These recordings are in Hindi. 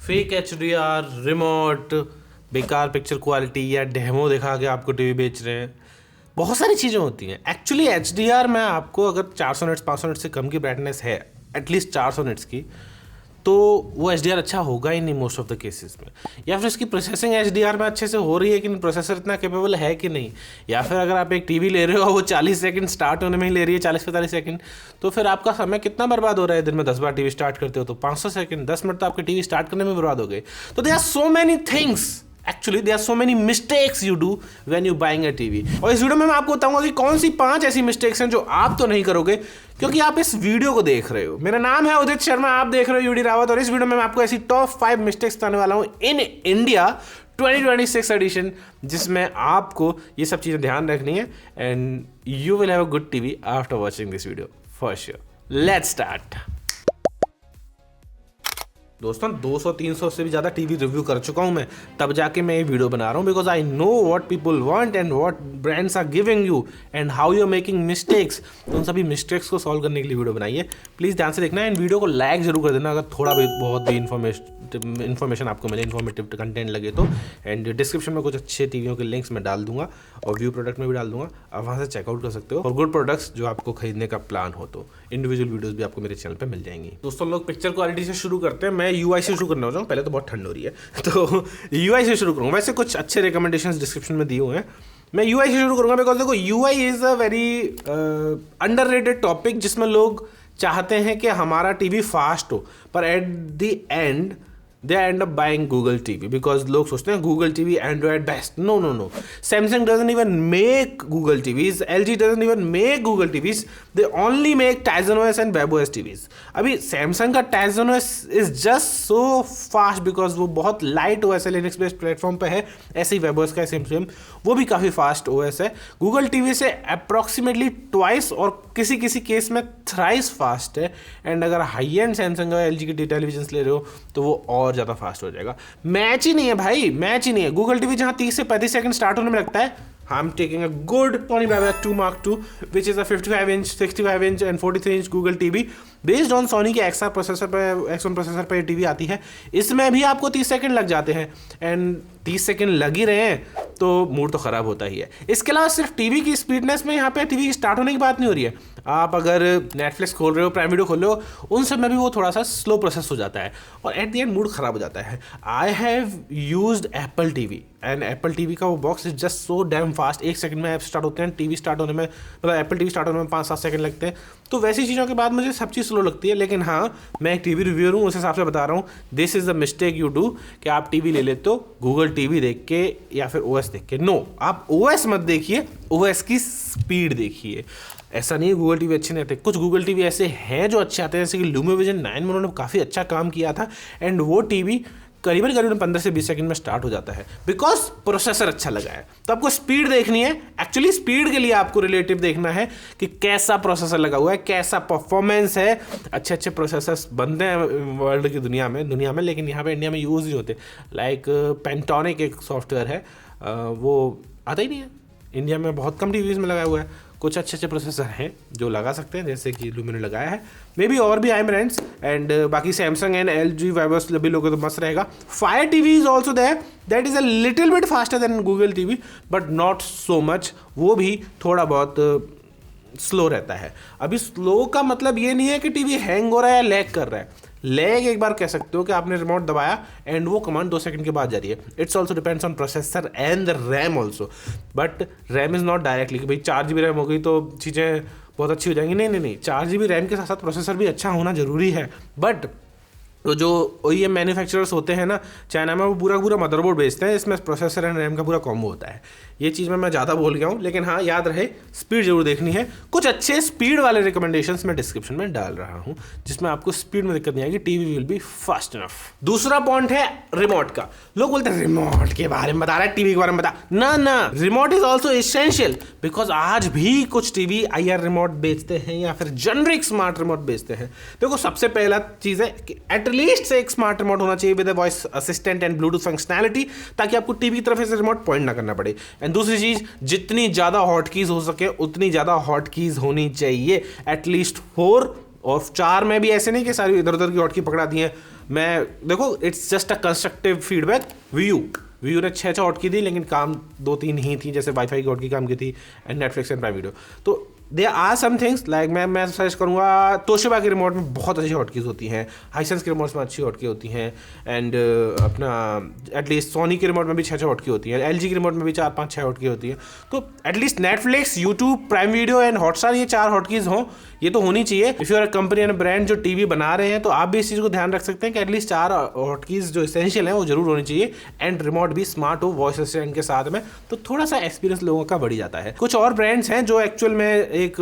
फेक HDR, रिमोट, बेकार पिक्चर क्वालिटी या डेमो दिखा के आपको टीवी बेच रहे हैं। बहुत सारी चीज़ें होती हैं। एक्चुअली HDR में आपको अगर 400 निट्स 500 निट्स से कम की ब्राइटनेस है, एटलीस्ट 400 निट्स की, तो वो HDR अच्छा होगा ही नहीं मोस्ट ऑफ द केसेस में। या फिर इसकी प्रोसेसिंग HDR में अच्छे से हो रही है कि नहीं, प्रोसेसर इतना कैपेबल है कि नहीं। या फिर अगर आप एक टीवी ले रहे हो वो 40 सेकंड स्टार्ट होने में ही ले रही है, 40-45 सेकंड, तो फिर आपका समय कितना बर्बाद हो रहा है। दिन में 10 बार टीवी स्टार्ट करते हो तो 500 सेकंड, 10 मिनट तो आपके टीवी स्टार्ट करने में बर्बाद हो गए। तो they are so many things, actually there are so many mistakes you do when you buying a TV। और इस वीडियो में मैं आपको बताऊंगा कि कौन सी 5 ऐसी मिस्टेक्स हैं जो आप तो नहीं करोगे क्योंकि आप इस वीडियो को देख रहे हो। मेरा नाम है उदित शर्मा, आप देख रहे हो यूडी रावत, और इस वीडियो में मैं आपको ऐसी टॉप 5 मिस्टेक्स बताने वाला हूं इन इंडिया 2026 एडिशन, जिसमें आपको ये सब चीज़ें ध्यान रखनी है and you will have a good TV after watching this video for sure. Let's start. दोस्तों 200-300 से भी ज़्यादा टीवी रिव्यू कर चुका हूँ मैं, तब जाके मैं ये वीडियो बना रहा हूँ because I know what people want and what brands are giving you and how you are making mistakes. तो उन सभी मिस्टेक्स को सॉल्व करने के लिए वीडियो बनाइए। प्लीज़ ध्यान से देखना एंड वीडियो को लाइक जरूर कर देना अगर थोड़ा भी बहुत भी इन्फॉर्मेशन आपको मिले, इन्फॉर्मेटिव कंटेंट लगे तो। एंड डिस्क्रिप्शन में कुछ अच्छे टीवियों के लिंक्स मैं डाल दूंगा और व्यू प्रोडक्ट में भी डाल दूंगा, आप वहाँ से चेकआउट कर सकते हो और गुड प्रोडक्ट्स जो आपको खरीदने का प्लान हो तो इंडिविजुअल वीडियोस भी आपको मेरे चैनल पे मिल जाएंगी। दोस्तों लोग पिक्चर क्वालिटी से शुरू करते हैं। मैं UI से शुरू करना हो जाऊँ, पहले तो बहुत ठंड हो रही है तो UI से शुरू करूँगा। वैसे कुछ अच्छे रिकमेंडेशंस डिस्क्रिप्शन में दिए हुए हैं, मैं UI से शुरू करूँगा बिकॉज देखो UI is a very underrated topic जिसमें लोग चाहते हैं कि हमारा टीवी फास्ट हो, पर at the end they end up buying Google TV because लोग सोचते हैं Google TV Android best। no, Samsung doesn't even make Google TVs, LG doesn't even make Google TVs, they only make Tizen OS and WebOS TVs। अभी Samsung का Tizen OS is just so fast because वो बहुत लाइट OS है, लिनक्स बेस्ड प्लेटफॉर्म पे है। ऐसे ही WebOS का सेम वो भी काफ़ी फास्ट OS है। Google TV से अप्रॉक्सीमेटली ट्वाइस और किसी किसी केस में थ्राइस फास्ट है। एंड अगर हाई एंड Samsung और LG की टेलीविजन ले रहे हो तो वो और ज़्यादा फास्ट हो जाएगा। मैच ही नहीं है भाई, मैच ही नहीं है। गूगल टीवी जहां 30 से 35 सेकंड स्टार्ट होने में लगता है, I'm taking a good Sony Bravia 2 Mark II which is a 55 inch, 65 inch and 43 inch Google TV based on Sony के XR प्रोसेसर पे, X1 प्रोसेसर पे टीवी आती है। इसमें भी आपको 30 सेकंड लग जाते हैं एंड 30 सेकंड लग ही रहे हैं तो मूड तो ख़राब होता ही है। इसके अलावा सिर्फ टीवी की स्पीडनेस में यहाँ पे टीवी स्टार्ट होने की बात नहीं हो रही है। आप अगर नेटफ्लिक्स खोल रहे हो, प्राइम वीडियो खोल रहे हो, उन सब में भी वो थोड़ा सा स्लो प्रोसेस हो जाता है और एट द एंड मूड ख़राब हो जाता है। I have used Apple TV and Apple TV का वो box is just so damn fast. 1 second में ऐप स्टार्ट होते हैं, टीवी स्टार्ट होने में, मतलब एप्पल टीवी स्टार्ट होने में 5-7 सेकंड लगते हैं। तो वैसी चीज़ों के बाद मुझे सब चीज़ स्लो लगती है। लेकिन हाँ, मैं एक टीवी रिव्यूअर हूँ, उस हिसाब से बता रहा हूँ। This is the mistake you do कि आप टीवी ले लेते हो गूगल टीवी देख के या फिर OS देख के। नो, आप OS मत देखिए, OS की स्पीड देखिए। ऐसा नहीं है गूगल टीवी अच्छे नहीं आते, कुछ गूगल टीवी ऐसे हैं जो अच्छे आते हैं, जैसे कि LumaVision 9 में उन्होंने काफ़ी अच्छा काम किया था एंड वो टीवी करीबन 15 से 20 सेकंड में स्टार्ट हो जाता है बिकॉज प्रोसेसर अच्छा लगा है। तो आपको स्पीड देखनी है। एक्चुअली स्पीड के लिए आपको रिलेटिव देखना है कि कैसा प्रोसेसर लगा हुआ है, कैसा परफॉर्मेंस है। अच्छे प्रोसेसर्स बनते हैं वर्ल्ड की दुनिया में, लेकिन यहाँ पे इंडिया में यूज़ नहीं होते। लाइक पेंटोनिक एक सॉफ्टवेयर है, वो आता ही नहीं है इंडिया में, बहुत कम टीवीज़ में लगाया हुआ है। कुछ अच्छे प्रोसेसर हैं जो लगा सकते हैं, जैसे कि लूमी ने लगाया है, मे बी और भी आए ब्रांड्स एंड बाकी सैमसंग एंड LG वाइबर्स भी लोगे तो मस्त रहेगा। Fire TV is also there, that is a little bit faster than Google TV but not so much, वो भी थोड़ा बहुत स्लो रहता है। अभी स्लो का मतलब ये नहीं है कि टीवी हैंग हो रहा है या लैग कर रहा है। लैग एक बार कह सकते हो कि आपने रिमोट दबाया एंड वो कमांड 2 सेकंड के बाद जा रही है। It's also depends on processor and the RAM also, but RAM is not directly कि भाई 4 GB रैम हो गई तो चीज़ें बहुत अच्छी हो जाएंगी। नहीं, 4 GB रैम के साथ साथ प्रोसेसर भी अच्छा होना ज़रूरी है। बट तो जो OEM मैन्युफैक्चरर्स होते हैं ना चाइना में, वो पूरा मदरबोर्ड बेचते हैं, इसमें प्रोसेसर एंड रैम का पूरा कॉम्बो होता है। ये चीज़ में मैं ज़्यादा बोल गया हूँ, लेकिन हाँ याद रहे स्पीड जरूर देखनी है। कुछ अच्छे स्पीड वाले रिकमेंडेशंस मैं डिस्क्रिप्शन में डाल रहा हूँ जिसमें आपको स्पीड में दिक्कत नहीं आएगी, TV will be fast enough. दूसरा पॉइंट है रिमोट का। लोग बोलते हैं रिमोट के बारे में बता रहा है, टीवी के बारे में बता। ना, remote is also essential because आज भी कुछ टीवी IR रिमोट बेचते हैं या फिर जेनरिक स्मार्ट रिमोट बेचते हैं। देखो सबसे पहला चीज़ है कि एटलीस्ट से एक स्मार्ट रिमोट होना चाहिए with voice assistant and Bluetooth functionality, ताकि आपको टीवी की तरफ से रिमोट पॉइंट ना करना पड़े। एंड दूसरी चीज़, जितनी ज़्यादा हॉट कीज हो सके उतनी ज़्यादा हॉट कीज होनी चाहिए, एटलीस्ट 4 और 4 में भी ऐसे नहीं कि सारी इधर उधर की हॉट की पकड़ा दी है। मैं देखो it's just a constructive feedback. Vu ने 6 हॉटकी दी, लेकिन काम 2-3 ही थी, जैसे वाईफाई की हॉटकी काम की थी and Netflix and Prime Video. तो there are some things like मैं सजेस्ट करूँगा, तोशिबा के रिमोट में बहुत अच्छी हॉटकीज होती हैं, हाइसेंस के रिमोट्स में अच्छी हॉटकी होती हैं, एंड अपना एटलीस्ट सोनी के रिमोट में भी 6 हॉटकी होती है, एलजी के रिमोट में भी 4-5-6 हॉटकी होती है। तो at least Netflix, YouTube, Prime Video and Hotstar, ये 4 हॉटकीज हों, ये तो होनी चाहिए। If you are a company and brand जो टीवी बना रहे हैं, तो आप भी इस चीज़ को ध्यान रख सकते हैं कि एटलीस्ट 4 हॉटकीज जो एसेंशियल हैं वो जरूर होनी चाहिए, एंड रिमोट भी स्मार्ट हो वॉइस असिस्टेंट के साथ में, तो थोड़ा सा एक्सपीरियंस लोगों का बढ़ जाता है। कुछ और ब्रांड्स हैं जो एक्चुअल में एक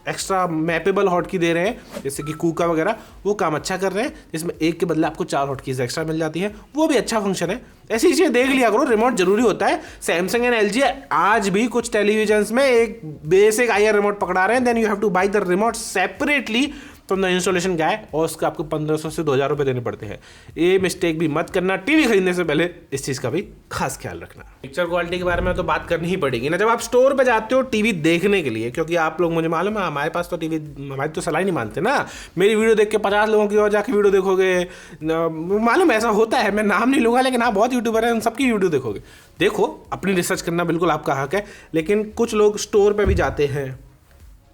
एक्स्ट्रा मैपेबल हॉटकी दे रहे हैं, जैसे कि कूका वगैरह, वो काम अच्छा कर रहे हैं, जिसमें एक के बदले आपको 4 हॉटकीज एक्स्ट्रा मिल जाती हैं, वो भी अच्छा फंक्शन है। ऐसी चीज़ें देख लिया करो, रिमोट जरूरी होता है। सैमसंग एंड एलजी आज भी कुछ टेलीविजन्स में एक बेसिक आईआर रिमोट पकड़ा रहे हैं, then you have to buy the remote separately from the installation guy, और उसका आपको 1500 से 2000 रुपये देने पड़ते हैं। ये मिस्टेक भी मत करना, टीवी खरीदने से पहले इस चीज़ का भी खास ख्याल रखना। पिक्चर क्वालिटी के बारे में तो बात करनी ही पड़ेगी ना, जब आप स्टोर पे जाते हो टीवी देखने के लिए, क्योंकि आप लोग, मुझे मालूम है हमारे पास तो टीवी, हमारी तो सलाह नहीं मानते ना। मेरी वीडियो देख के 50 लोगों की और जाके वीडियो देखोगे, मालूम ऐसा होता है, मैं नाम नहीं लूँगा, लेकिन हाँ बहुत यूट्यूबर हैं, उन सबकी वीडियो देखोगे। देखो, अपनी रिसर्च करना बिल्कुल आपका हक है, लेकिन कुछ लोग स्टोर पर भी जाते हैं,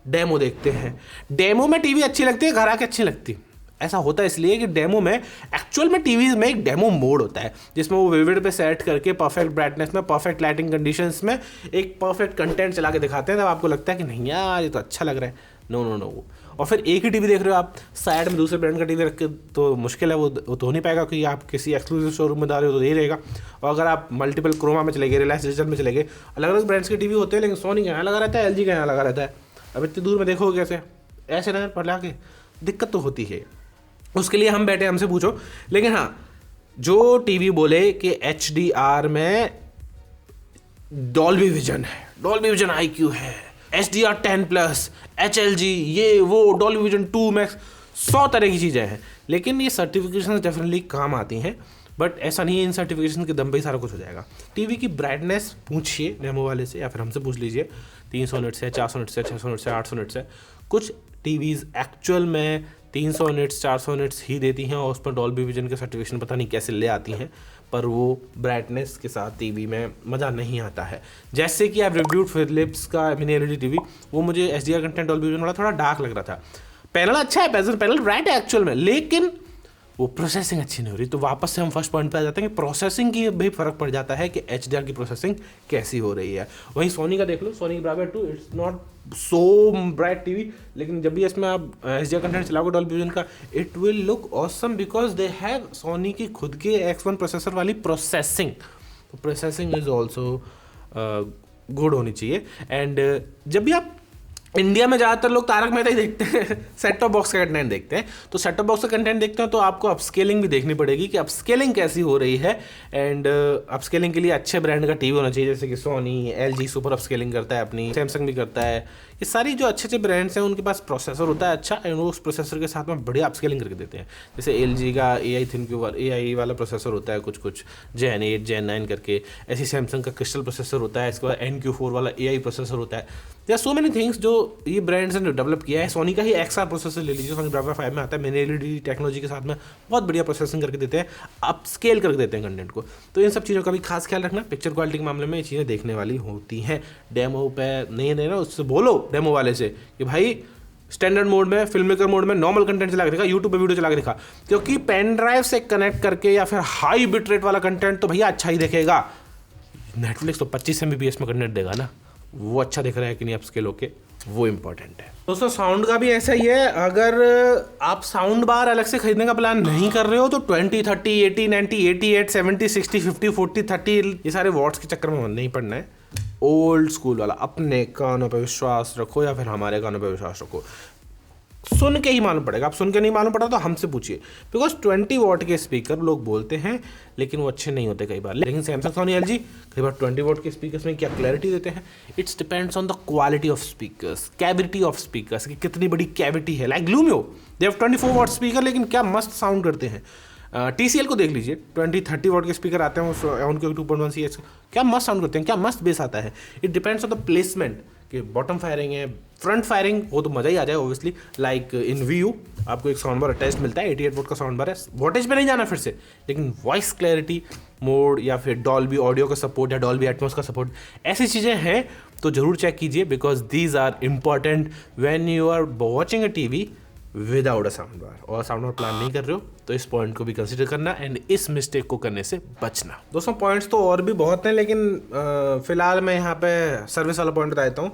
डेमो देखते हैं। डेमो में टीवी अच्छी लगती है, घर आके अच्छी लगती है। ऐसा होता है इसलिए कि डेमो में, एक्चुअल में टीवीज में एक डेमो मोड होता है, जिसमें वो विविड पे सेट करके परफेक्ट ब्राइटनेस में, परफेक्ट लाइटिंग कंडीशंस में एक परफेक्ट कंटेंट चला के दिखाते हैं, तब आपको लगता है कि नहीं यार ये तो अच्छा लग रहा है। नो। और फिर एक ही टीवी देख रहे हो आप, साइड में दूसरे ब्रांड का टीवी रख के, तो मुश्किल है, वो तो हो नहीं पाएगा, क्योंकि आप किसी एक्सक्लूसिव शोरूम में जा रहे हो तो यही रहेगा। और अगर आप मल्टीपल क्रोमा में चले गए, रिलायंस डिजिटल में चले गए, अलग अलग ब्रांड्स के टीवी होते हैं, लेकिन सोनी का यहाँ लगा रहता है, एलजी का यहाँ लगा रहता है। अब इतनी दूर में देखोगे कैसे, ऐसे नजर पड़ के दिक्कत तो होती है। उसके लिए हम बैठे, हमसे पूछो। लेकिन हाँ, जो टीवी बोले कि HDR में डॉल्बी विजन है, डॉल्बी विजन IQ है, HDR 10+, HLG, ये वो, डॉल्बी विजन 2 मैक्स, 100 तरह की चीज़ें हैं, लेकिन ये सर्टिफिकेशन डेफिनेटली काम आती हैं, बट ऐसा नहीं है इन सर्टिफिकेशन के दम पे ही सारा कुछ हो जाएगा। टीवी की ब्राइटनेस पूछिए डेमो वाले से, या फिर हमसे पूछ लीजिए, 300 निट्स है, 400 निट्स है, 600 निट्स है, 800 निट्स है। कुछ टीवीज़ एक्चुअल में 300 निट्स, 400 निट्स ही देती हैं, और उस पर डॉल्बी विजन के सर्टिफिकेशन पता नहीं कैसे ले आती हैं, पर वो ब्राइटनेस के साथ टीवी में मज़ा नहीं आता है। जैसे कि आप रिव्यूड फिलिप्स का मिनी LED टीवी, वो मुझे HDR कंटेंट डॉल्बी विजन वाला थोड़ा डार्क लग रहा था। पैनल अच्छा है, पैनल ब्राइट है एक्चुअल में, लेकिन वो प्रोसेसिंग अच्छी नहीं हो रही। तो वापस से हम फर्स्ट पॉइंट पे आ जाते हैं कि प्रोसेसिंग की भी फर्क पड़ जाता है कि HDR की प्रोसेसिंग कैसी हो रही है। वहीं सोनी का देख लो, Sony Bravia 2, it's not so bright TV, लेकिन जब भी इसमें आप HDR कंटेंट चलाओगे डॉल्बी विजन का, it will look awesome, because they have Sony की खुद के X1 प्रोसेसर वाली प्रोसेसिंग। तो प्रोसेसिंग इज ऑल्सो गुड होनी चाहिए। एंड जब भी आप इंडिया में ज़्यादातर लोग तारक मेहता ही देखते हैं, सेट टॉप बॉक्स का कंटेंट देखते हैं, तो सेट टॉप बॉक्स का कंटेंट देखते हैं तो आपको अपस्केलिंग भी देखनी पड़ेगी कि अपस्केलिंग कैसी हो रही है। एंड अपस्केलिंग के लिए अच्छे ब्रांड का टीवी होना चाहिए, जैसे कि सोनी, LG सुपर अपस्केलिंग करता है अपनी, सैमसंग भी करता है। ये सारी जो अच्छे अच्छे ब्रांड्स हैं उनके पास प्रोसेसर होता है अच्छा, एंड वो उस प्रोसेसर के साथ में बढ़िया अपस्केलिंग करके देते हैं। जैसे LG का AI थिंक्यू AI वाला प्रोसेसर होता है, कुछ Gen 8 Gen 9 करके। ऐसे सैमसंग का क्रिस्टल प्रोसेसर होता है, इसके बाद NQ4 वाला AI प्रोसेसर होता है। There are so many things जो ये ब्रांड्स ने डेवलप किया है। सोनी का ही XR प्रोसेसर ले लीजिए, सोनी ब्रावो 5 में आता है, मिनी LED टेक्नोलॉजी के साथ में बहुत बढ़िया प्रोसेसिंग करके देते हैं, अपस्केल करके देते हैं कंटेंट को। तो इन सब चीज़ों का भी खास ख्याल रखना। पिक्चर क्वालिटी के मामले में ये चीज़ें देखने वाली होती हैं। डेमो पे नहीं ना, उससे बोलो डेमो वाले से कि भाई स्टैंडर्ड मोड में, फिल्म मेकर मोड में नॉर्मल कंटेंट चला के दिखा, यूट्यूब पे वीडियो चला के दिखा, क्योंकि पेन ड्राइव से कनेक्ट करके या फिर हाई बिट रेट वाला कंटेंट तो भैया अच्छा ही देखेगा। नेटफ्लिक्स तो 25 MBPS में कंटेंट देगा ना, वो अच्छा दिख रहा है कि नहीं अपस्केल होके, वो इंपॉर्टेंट है। दोस्तों साउंड का भी ऐसा ही है, अगर आप साउंड बार अलग से खरीदने का प्लान नहीं कर रहे हो तो 20, 30, 80, 90, 88, 70, 60, 50, 40, 30 ये सारे वॉट्स के चक्कर में नहीं पड़ना है। ओल्ड स्कूल वाला अपने कानों पे विश्वास रखो, या फिर हमारे कानों पे विश्वास रखो, सुन के ही मालूम पड़ेगा। आप सुन के नहीं मालूम पड़ा तो हमसे पूछिए, बिकॉज 20 वॉट के स्पीकर लोग बोलते हैं लेकिन वो अच्छे नहीं होते कई बार। लेकिन सैमसंग, सोनी, LG कई बार 20 वॉट के स्पीकर्स में क्या क्लैरिटी देते हैं। It's depends on the quality of speakers, cavity of speakers, कि कितनी बड़ी कैविटी है। Like Lumio, they have 24 watt speaker, लेकिन क्या मस्त साउंड करते हैं। TCL को देख लीजिए, 20-30 वॉट के स्पीकर आते हैं उनके 2.1 CS, क्या मस्त साउंड करते हैं, क्या मस्त बेस आता है। It depends on the placement कि बॉटम फायरिंग है, फ्रंट फायरिंग हो तो मज़ा ही आ जाए ऑब्वियसली। लाइक इन वीयू आपको एक साउंड बार अटैच मिलता है, 88 वोट का साउंड बार है, वोटेज पे नहीं जाना फिर से, लेकिन वॉइस क्लैरिटी मोड या फिर डॉल्बी ऑडियो का सपोर्ट या डॉल्बी एटमॉस का सपोर्ट, ऐसी चीज़ें हैं तो ज़रूर चेक कीजिए, because these are important when you are watching a TV without a sound bar, और साउंड बार प्लान नहीं कर रहे हो तो इस पॉइंट को भी कंसिडर करना एंड इस मिस्टेक को करने से बचना। दोस्तों पॉइंट्स तो और भी बहुत हैं, लेकिन फिलहाल मैं यहाँ पे सर्विस वाला पॉइंट बता देता हूँ।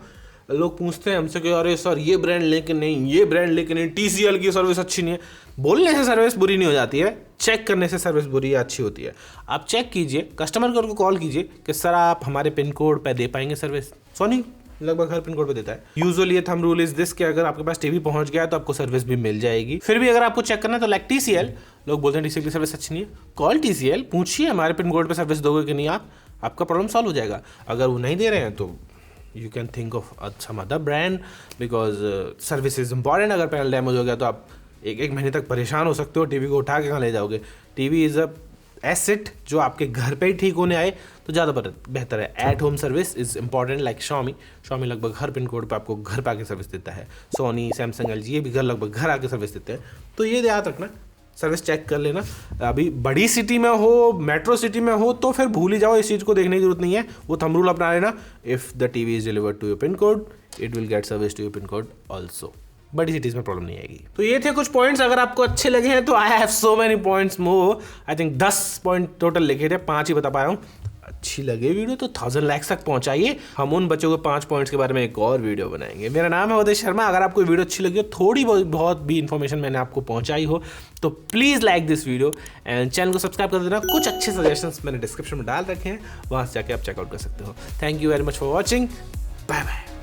लोग पूछते हैं हमसे कि अरे सर ये ब्रांड लेके नहीं, ये ब्रांड लेके नहीं, TCL की सर्विस अच्छी नहीं है। बोलने से सर्विस बुरी नहीं हो जाती है, चेक करने से सर्विस बुरी या अच्छी होती है। आप चेक कीजिए, कस्टमर केयर को कॉल कीजिए कि सर आप हमारे पिन कोड पे दे पाएंगे सर्विस। सोनी लगभग हर पिन कोड पे देता है। यूजुअली ये थंब रूल इज दिस कि अगर आपके पास टीवी पहुंच गया तो आपको सर्विस भी मिल जाएगी। फिर भी अगर आपको चेक करना है तो लाइक TCL, लोग बोलते हैं TCL की सर्विस अच्छी नहीं है, कॉल TCL, पूछिए हमारे पिन कोड पे सर्विस दोगे कि नहीं, आपका प्रॉब्लम सॉल्व हो जाएगा। अगर वो नहीं दे रहे हैं तो you can think of some other brand, because service is important. अगर पैनल डैमेज हो गया तो आप एक महीने तक परेशान हो सकते हो, टीवी को उठा के कहाँ ले जाओगे। टीवी इज़ अ एसेट जो आपके घर पे ही ठीक होने आए तो ज़्यादा बेहतर है। At home service is important, like Xiaomi लगभग हर पिन कोड पे आपको घर पे आके सर्विस देता है। सोनी, सैमसंग, LG ये भी लगभग घर आके सर्विस देते हैं। तो ये याद रखना, सर्विस चेक कर लेना। अभी बड़ी सिटी में हो, मेट्रो सिटी में हो तो फिर भूल ही जाओ, इस चीज़ को देखने की जरूरत नहीं है। वो थंब रूल अपना लेना, if the TV is delivered to your pin code it will get service to your pin code also. बड़ी सिटीज़ में प्रॉब्लम नहीं आएगी। तो ये थे कुछ पॉइंट्स, अगर आपको अच्छे लगे हैं तो I have so many points more, I think 10 point total लिखे थे, 5 ही बता पाया हूँ। अच्छी लगे वीडियो तो 1000 लाइक्स तक पहुंचाइए, हम उन बच्चों को 5 पॉइंट्स के बारे में एक और वीडियो बनाएंगे। मेरा नाम है उदय शर्मा। अगर आपको वीडियो अच्छी लगी हो, थोड़ी बहुत भी इन्फॉर्मेशन मैंने आपको पहुंचाई हो, तो please like this video and channel को सब्सक्राइब कर देना। कुछ अच्छे सजेशंस मैंने डिस्क्रिप्शन में डाल रखे हैं, वहाँ से जाके आप चेकआउट कर सकते हो। Thank you very much for watching, bye bye.